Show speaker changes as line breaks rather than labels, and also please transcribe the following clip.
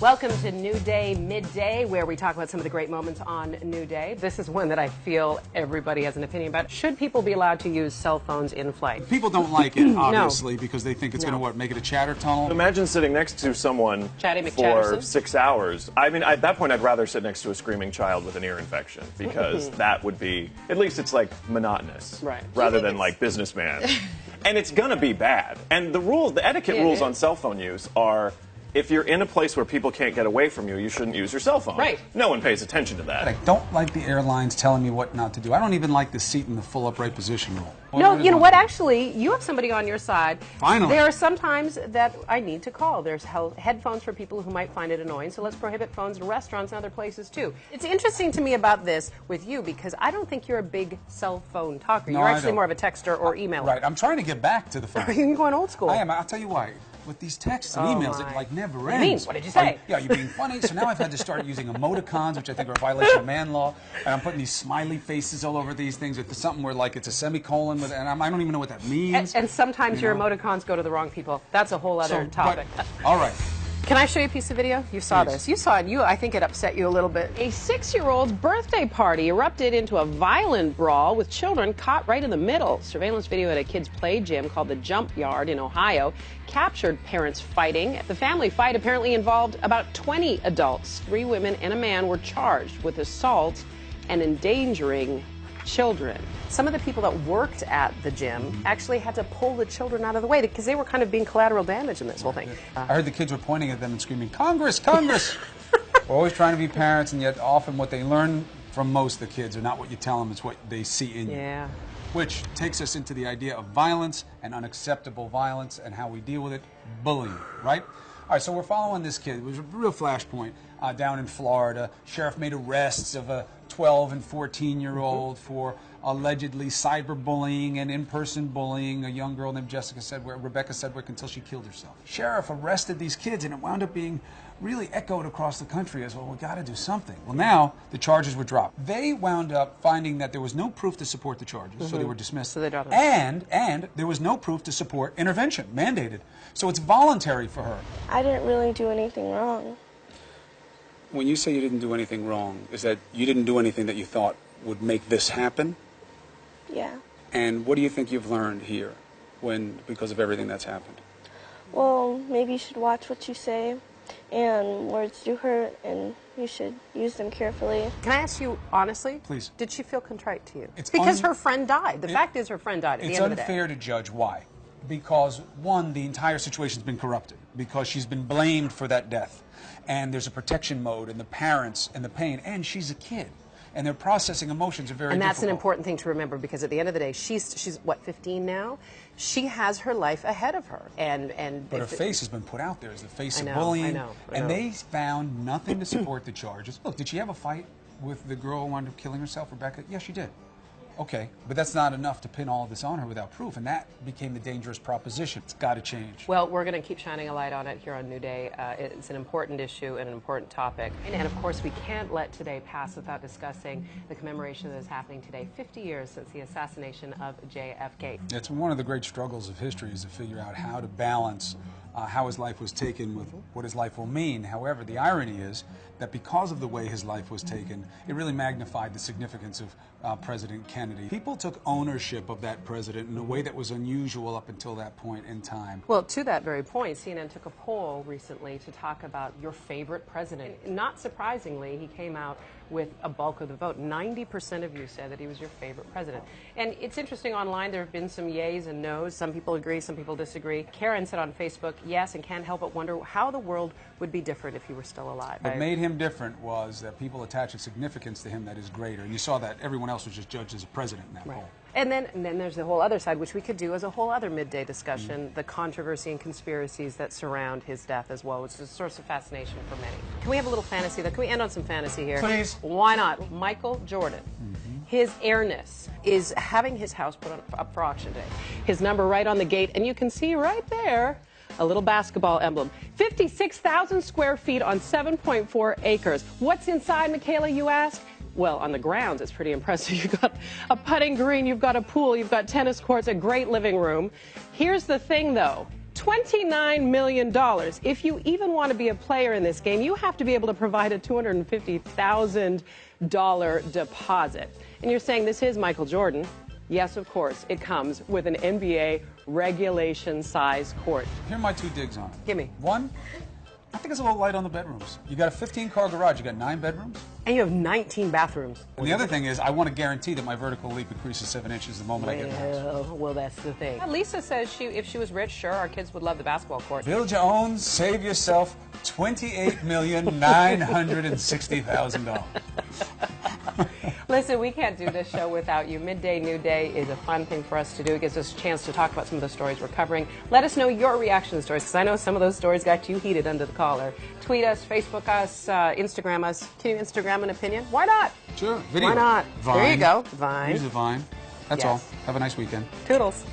Welcome to New Day Midday, where we talk about some of the great moments on New Day. This is one that I feel everybody has an opinion about. Should people be allowed to use cell phones in flight?
People don't like it, obviously, because they think it's going to, what, make it a chatter tunnel?
Imagine sitting next to someone for 6 hours. I mean, at that point, I'd rather sit next to a screaming child with an ear infection, because that would be, at least it's like monotonous, rather than like businessman. And it's going to be bad. And the rules, the etiquette rules on cell phone use are, if you're in a place where people can't get away from you, you shouldn't use your cell phone.
Right.
No one pays attention to that.
I don't like the airlines telling me what not to do. I don't even like the seat in the full upright position rule.
No, you know what? Actually, you have somebody on your side.
Finally.
There are some times that I need to call. There's headphones for people who might find it annoying, so let's prohibit phones in restaurants and other places, too. It's interesting to me about this with you, because I don't think you're a big cell phone talker.
No,
you're actually more of a texter or emailer.
Right. I'm trying to get back to the phone.
You're going old school.
I am. I'll tell you why. With these texts and emails, it like never ends.
What do you mean? What did you say?
Yeah, you're being funny. So now I've had to start using emoticons, which I think are a violation of man law. And I'm putting these smiley faces all over these things. It's something where like it's a semicolon, with, and I don't even know what that means.
And sometimes your emoticons go to the wrong people. That's a whole other topic.
All right.
Can I show you a piece of video? You saw this. You saw it. I think it upset you a little bit. A 6-year-old's birthday party erupted into a violent brawl with children caught right in the middle. Surveillance video at a kid's play gym called the Jump Yard in Ohio captured parents fighting. The family fight apparently involved about 20 adults. 3 women and a man were charged with assault and endangering children. Some of the people that worked at the gym actually had to pull the children out of the way because they were kind of being collateral damage in this whole thing.
I heard the kids were pointing at them and screaming, "Congress, Congress!" We're always trying to be parents, and yet often what they learn from most of the kids are not what you tell them, it's what they see in you.
Yeah.
Which takes us into the idea of violence and unacceptable violence and how we deal with it, bullying, right? All right, so we're following this kid. It was a real flashpoint down in Florida. Sheriff made arrests of a 12 and 14-year-old for allegedly cyberbullying and in-person bullying a young girl named Rebecca Sedgwick until she killed herself. Sheriff arrested these kids, and it wound up being really echoed across the country as, well, we got to do something. Well, now the charges were dropped. They wound up finding that there was no proof to support the charges, so they were dismissed.
So they dropped them.
And there was no proof to support intervention, mandated. So it's voluntary for her.
I didn't really do anything wrong.
When you say you didn't do anything wrong, is that you didn't do anything that you thought would make this happen?
Yeah.
And what do you think you've learned here because of everything that's happened?
Well, maybe you should watch what you say, and words do hurt, and you should use them carefully.
Can I ask you honestly?
Please.
Did she feel contrite to you?
It's
because her friend died. The fact is her friend died at the end of the day.
It's unfair to judge. Why? Because, one, the entire situation's been corrupted, because she's been blamed for that death. And there's a protection mode, and the parents and the pain, and she's a kid. And their processing emotions are very difficult.
And that's an important thing to remember, because at the end of the day, she's what, 15 now? She has her life ahead of her. But
her face has been put out there as the face of
I
bullying.
know.
And they found nothing to support the charges. Look, did she have a fight with the girl who wound up killing herself, Rebecca? Yes, she did. Okay, but that's not enough to pin all of this on her without proof, and that became the dangerous proposition. It's got to change.
Well, we're going to keep shining a light on it here on New Day. It's an important issue and an important topic. And of course, we can't let today pass without discussing the commemoration that is happening today, 50 years since the assassination of JFK.
It's one of the great struggles of history, is to figure out how to balance how his life was taken with what his life will mean. However, the irony is that because of the way his life was taken, it really magnified the significance of President Kennedy. People took ownership of that president in a way that was unusual up until that point in time.
Well, to that very point, CNN took a poll recently to talk about your favorite president. Not surprisingly, he came out with a bulk of the vote. 90% of you said that he was your favorite president. And it's interesting, online there have been some yays and no's. Some people agree, some people disagree. Karen said on Facebook, yes, and can't help but wonder how the world would be different if he were still alive.
What made him different was that people attach a significance to him that is greater. And you saw that everyone else was just judged as a president in that poll.
And then there's the whole other side, which we could do as a whole other midday discussion, the controversy and conspiracies that surround his death as well, which is a source of fascination for many. Can we have a little fantasy, though? Can we end on some fantasy here?
Please.
Why not? Michael Jordan. His airness is having his house put up for auction today. His number right on the gate, and you can see right there a little basketball emblem. 56,000 square feet on 7.4 acres. What's inside, Michaela, you ask? Well, on the grounds, it's pretty impressive. You've got a putting green, you've got a pool, you've got tennis courts, a great living room. Here's the thing, though. $29 million. If you even want to be a player in this game, you have to be able to provide a $250,000 deposit. And you're saying this is Michael Jordan. Yes, of course, it comes with an NBA regulation-size court.
Here are my 2 digs on it.
Give me.
1, I think it's a little light on the bedrooms. You got a 15-car garage. You got 9 bedrooms.
And you have 19 bathrooms.
And the other thing is, I want to guarantee that my vertical leap increases 7 inches the moment I get in the house.
Well, that's the thing. Lisa says if she was rich, sure, our kids would love the basketball court.
Build your own, save yourself $28,960,000.
Listen, we can't do this show without you. Midday New Day is a fun thing for us to do. It gives us a chance to talk about some of the stories we're covering. Let us know your reaction to the stories, because I know some of those stories got you heated under the collar. Tweet us, Facebook us, Instagram us. Can you Instagram an opinion? Why not?
Sure. Video.
Why not?
Vine.
There you go. Vine.
Use a Vine. That's all. Have a nice weekend.
Toodles.